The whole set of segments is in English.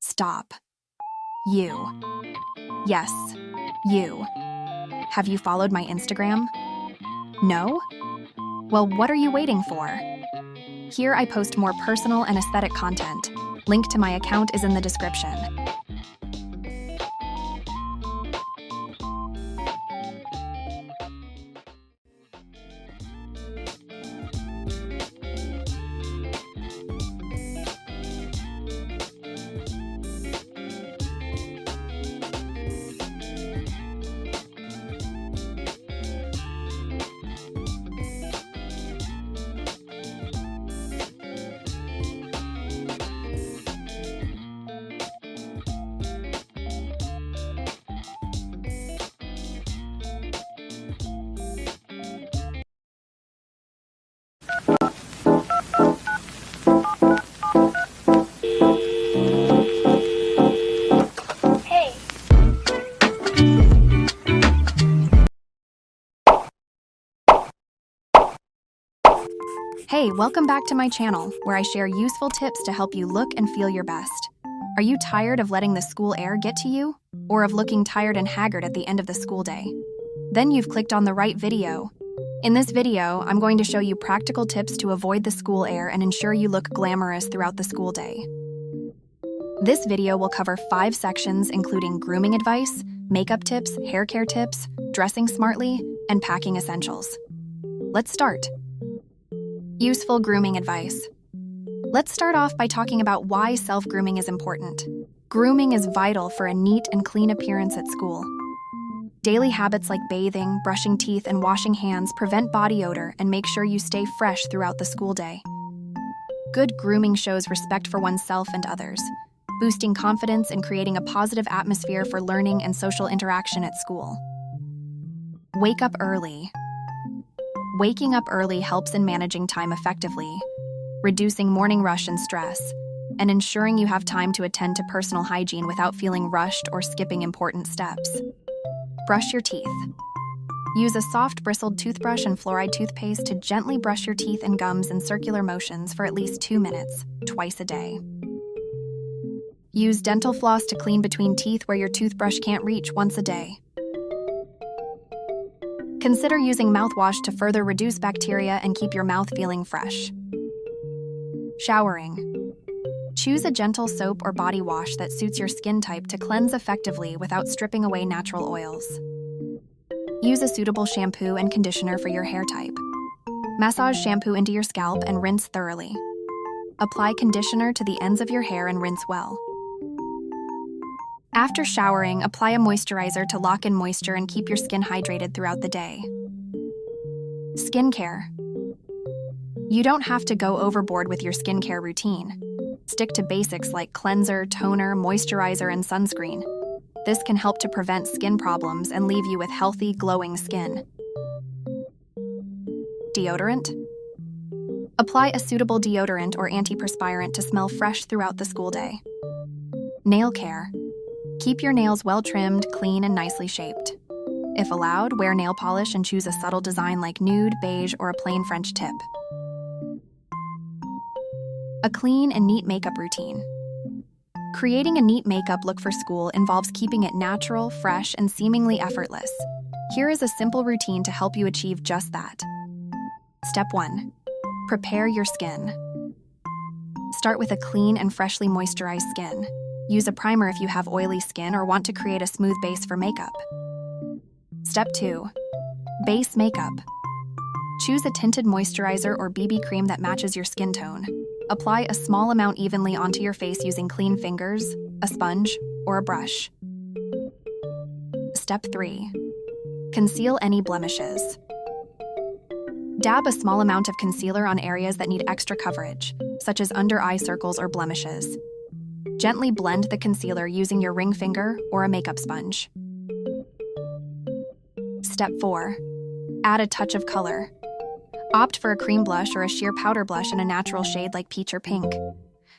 Stop. You. Yes, you. Have you followed my Instagram? No? Well, what are you waiting for? Here I post more personal and aesthetic content. Link to my account is in the description. Hey, welcome back to my channel, where I share useful tips to help you look and feel your best. Are you tired of letting the school air get to you? Or of looking tired and haggard at the end of the school day? Then you've clicked on the right video. In this video, I'm going to show you practical tips to avoid the school air and ensure you look glamorous throughout the school day. This video will cover 5 sections including grooming advice, makeup tips, hair care tips, dressing smartly, and packing essentials. Let's start. Useful grooming advice. Let's start off by talking about why self-grooming is important. Grooming is vital for a neat and clean appearance at school. Daily habits like bathing, brushing teeth, and washing hands prevent body odor and make sure you stay fresh throughout the school day. Good grooming shows respect for oneself and others, boosting confidence and creating a positive atmosphere for learning and social interaction at school. Wake up early. Waking up early helps in managing time effectively, reducing morning rush and stress, and ensuring you have time to attend to personal hygiene without feeling rushed or skipping important steps. Brush your teeth. Use a soft bristled toothbrush and fluoride toothpaste to gently brush your teeth and gums in circular motions for at least 2 minutes, twice a day. Use dental floss to clean between teeth where your toothbrush can't reach once a day. Consider using mouthwash to further reduce bacteria and keep your mouth feeling fresh. Showering. Choose a gentle soap or body wash that suits your skin type to cleanse effectively without stripping away natural oils. Use a suitable shampoo and conditioner for your hair type. Massage shampoo into your scalp and rinse thoroughly. Apply conditioner to the ends of your hair and rinse well. After showering, apply a moisturizer to lock in moisture and keep your skin hydrated throughout the day. Skincare. You don't have to go overboard with your skincare routine. Stick to basics like cleanser, toner, moisturizer, and sunscreen. This can help to prevent skin problems and leave you with healthy, glowing skin. Deodorant. Apply a suitable deodorant or antiperspirant to smell fresh throughout the school day. Nail care. Keep your nails well trimmed, clean, and nicely shaped. If allowed, wear nail polish and choose a subtle design like nude, beige, or a plain French tip. A clean and neat makeup routine. Creating a neat makeup look for school involves keeping it natural, fresh, and seemingly effortless. Here is a simple routine to help you achieve just that. Step 1. Prepare your skin. Start with a clean and freshly moisturized skin. Use a primer if you have oily skin or want to create a smooth base for makeup. Step 2. Base makeup. Choose a tinted moisturizer or BB cream that matches your skin tone. Apply a small amount evenly onto your face using clean fingers, a sponge, or a brush. Step 3. Conceal any blemishes. Dab a small amount of concealer on areas that need extra coverage, such as under eye circles or blemishes. Gently blend the concealer using your ring finger or a makeup sponge. Step 4. Add a touch of color. Opt for a cream blush or a sheer powder blush in a natural shade like peach or pink.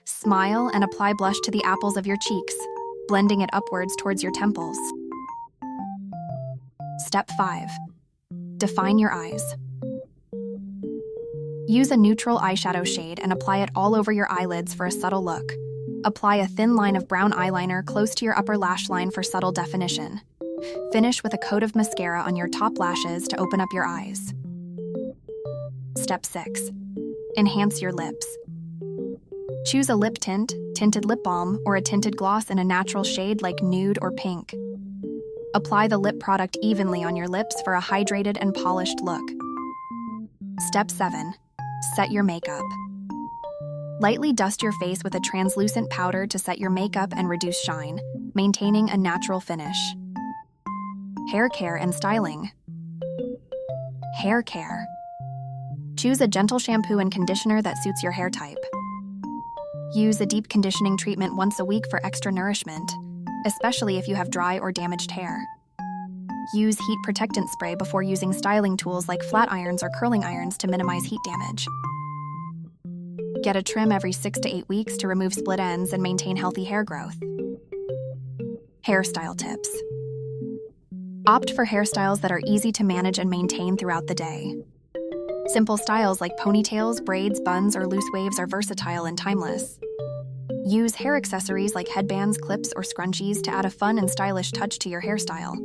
Smile and apply blush to the apples of your cheeks, blending it upwards towards your temples. Step 5. Define your eyes. Use a neutral eyeshadow shade and apply it all over your eyelids for a subtle look. Apply a thin line of brown eyeliner close to your upper lash line for subtle definition. Finish with a coat of mascara on your top lashes to open up your eyes. Step 6. Enhance your lips. Choose a lip tint, tinted lip balm, or a tinted gloss in a natural shade like nude or pink. Apply the lip product evenly on your lips for a hydrated and polished look. Step 7. Set your makeup. Lightly dust your face with a translucent powder to set your makeup and reduce shine, maintaining a natural finish. Hair care and styling. Hair care. Choose a gentle shampoo and conditioner that suits your hair type. Use a deep conditioning treatment once a week for extra nourishment, especially if you have dry or damaged hair. Use heat protectant spray before using styling tools like flat irons or curling irons to minimize heat damage. Get a trim every 6 to 8 weeks to remove split ends and maintain healthy hair growth. Hairstyle tips. Opt for hairstyles that are easy to manage and maintain throughout the day. Simple styles like ponytails, braids, buns, or loose waves are versatile and timeless. Use hair accessories like headbands, clips, or scrunchies to add a fun and stylish touch to your hairstyle.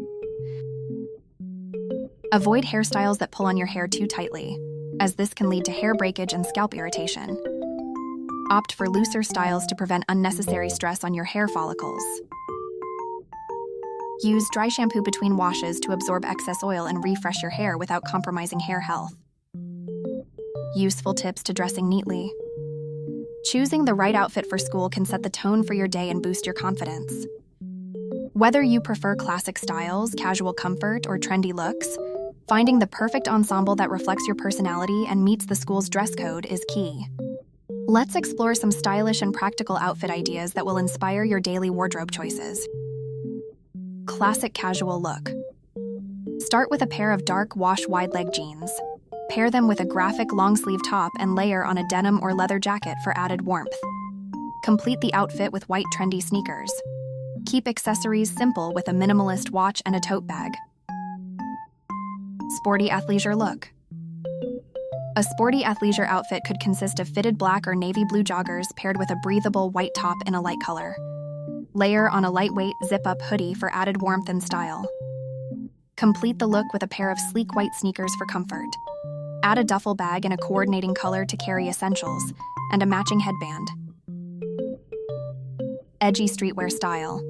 Avoid hairstyles that pull on your hair too tightly, as this can lead to hair breakage and scalp irritation. Opt for looser styles to prevent unnecessary stress on your hair follicles. Use dry shampoo between washes to absorb excess oil and refresh your hair without compromising hair health. Useful tips to dressing neatly. Choosing the right outfit for school can set the tone for your day and boost your confidence. Whether you prefer classic styles, casual comfort, or trendy looks, finding the perfect ensemble that reflects your personality and meets the school's dress code is key. Let's explore some stylish and practical outfit ideas that will inspire your daily wardrobe choices. Classic casual look. Start with a pair of dark wash wide leg jeans. Pair them with a graphic long-sleeve top and layer on a denim or leather jacket for added warmth. Complete the outfit with white trendy sneakers. Keep accessories simple with a minimalist watch and a tote bag. Sporty athleisure look. A sporty athleisure outfit could consist of fitted black or navy blue joggers paired with a breathable white top in a light color. Layer on a lightweight zip-up hoodie for added warmth and style. Complete the look with a pair of sleek white sneakers for comfort. Add a duffel bag in a coordinating color to carry essentials, and a matching headband. Edgy streetwear style.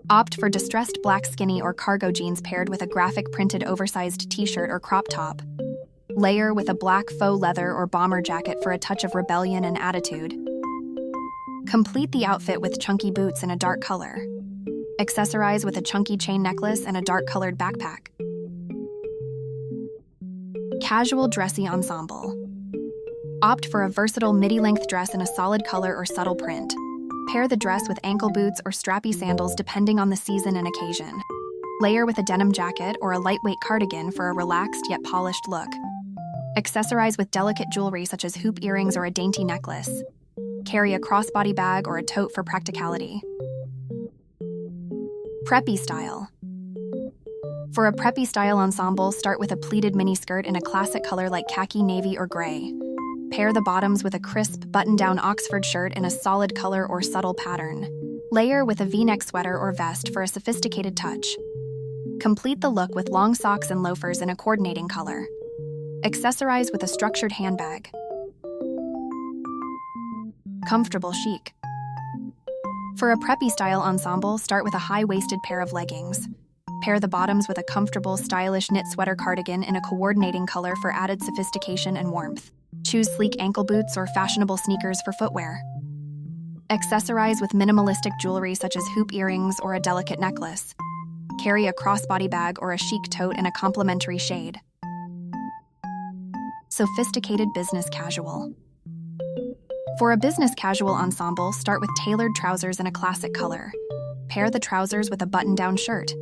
Opt for distressed black skinny or cargo jeans paired with a graphic printed oversized t-shirt or crop top. Layer with a black faux leather or bomber jacket for a touch of rebellion and attitude. Complete the outfit with chunky boots in a dark color. Accessorize with a chunky chain necklace and a dark-colored backpack. Casual dressy ensemble. Opt for a versatile midi-length dress in a solid color or subtle print. Pair the dress with ankle boots or strappy sandals depending on the season and occasion. Layer with a denim jacket or a lightweight cardigan for a relaxed yet polished look. Accessorize with delicate jewelry such as hoop earrings or a dainty necklace. Carry a crossbody bag or a tote for practicality. Preppy style. For a preppy style ensemble, start with a pleated miniskirt in a classic color like khaki, navy, or gray. Pair the bottoms with a crisp, button-down Oxford shirt in a solid color or subtle pattern. Layer with a V-neck sweater or vest for a sophisticated touch. Complete the look with long socks and loafers in a coordinating color. Accessorize with a structured handbag. Comfortable chic. For a preppy style ensemble, start with a high-waisted pair of leggings. Pair the bottoms with a comfortable, stylish knit sweater cardigan in a coordinating color for added sophistication and warmth. Choose sleek ankle boots or fashionable sneakers for footwear. Accessorize with minimalistic jewelry such as hoop earrings or a delicate necklace. Carry a crossbody bag or a chic tote in a complementary shade. Sophisticated business casual. For a business casual ensemble, start with tailored trousers in a classic color. Pair the trousers with a button-down shirt.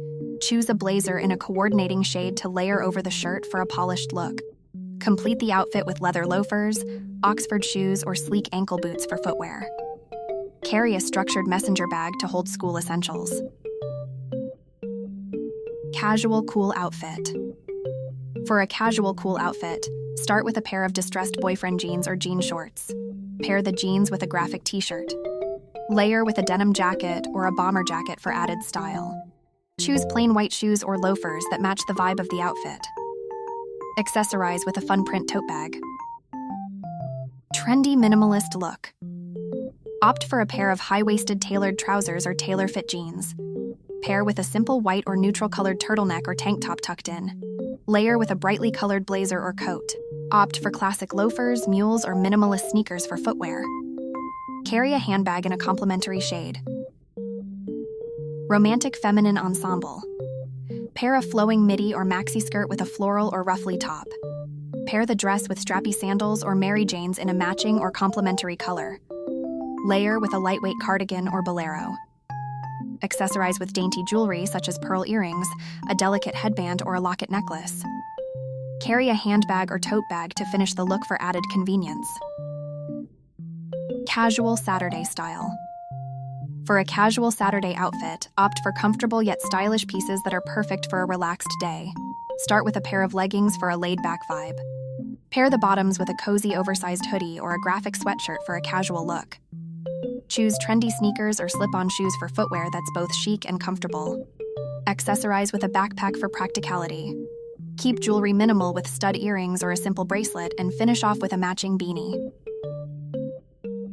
Choose a blazer in a coordinating shade to layer over the shirt for a polished look. Complete the outfit with leather loafers, Oxford shoes, or sleek ankle boots for footwear. Carry a structured messenger bag to hold school essentials. Casual cool outfit. For a casual cool outfit, start with a pair of distressed boyfriend jeans or jean shorts. Pair the jeans with a graphic t-shirt. Layer with a denim jacket or a bomber jacket for added style. Choose plain white shoes or loafers that match the vibe of the outfit. Accessorize with a fun print tote bag. Trendy minimalist look. Opt for a pair of high-waisted tailored trousers or tailor-fit jeans. Pair with a simple white or neutral-colored turtleneck or tank top tucked in. Layer with a brightly colored blazer or coat. Opt for classic loafers, mules, or minimalist sneakers for footwear. Carry a handbag in a complementary shade. Romantic feminine ensemble. Pair a flowing midi or maxi skirt with a floral or ruffly top. Pair the dress with strappy sandals or Mary Janes in a matching or complementary color. Layer with a lightweight cardigan or bolero. Accessorize with dainty jewelry such as pearl earrings, a delicate headband, or a locket necklace. Carry a handbag or tote bag to finish the look for added convenience. Casual Saturday style. For a casual Saturday outfit, opt for comfortable yet stylish pieces that are perfect for a relaxed day. Start with a pair of leggings for a laid-back vibe. Pair the bottoms with a cozy oversized hoodie or a graphic sweatshirt for a casual look. Choose trendy sneakers or slip-on shoes for footwear that's both chic and comfortable. Accessorize with a backpack for practicality. Keep jewelry minimal with stud earrings or a simple bracelet and finish off with a matching beanie.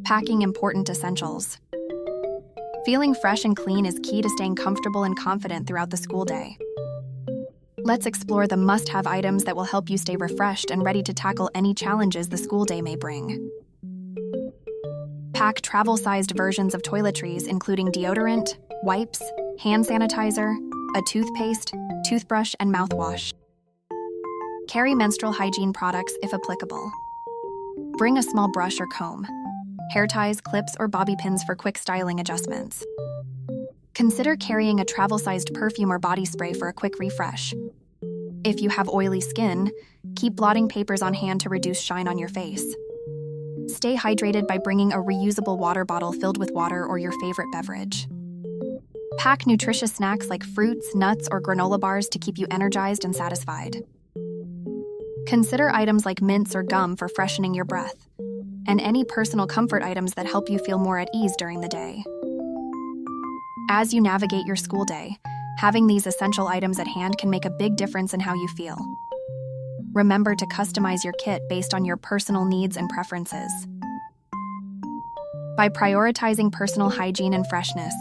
Packing important essentials. Feeling fresh and clean is key to staying comfortable and confident throughout the school day. Let's explore the must-have items that will help you stay refreshed and ready to tackle any challenges the school day may bring. Pack travel-sized versions of toiletries including deodorant, wipes, hand sanitizer, a toothpaste, toothbrush, and mouthwash. Carry menstrual hygiene products if applicable. Bring a small brush or comb, hair ties, clips, or bobby pins for quick styling adjustments. Consider carrying a travel-sized perfume or body spray for a quick refresh. If you have oily skin, keep blotting papers on hand to reduce shine on your face. Stay hydrated by bringing a reusable water bottle filled with water or your favorite beverage. Pack nutritious snacks like fruits, nuts, or granola bars to keep you energized and satisfied. Consider items like mints or gum for freshening your breath, and any personal comfort items that help you feel more at ease during the day. As you navigate your school day, having these essential items at hand can make a big difference in how you feel. Remember to customize your kit based on your personal needs and preferences. By prioritizing personal hygiene and freshness,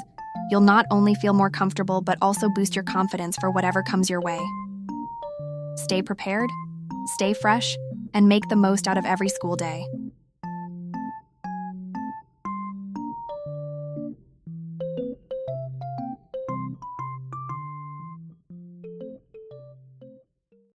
you'll not only feel more comfortable but also boost your confidence for whatever comes your way. Stay prepared, stay fresh, and make the most out of every school day.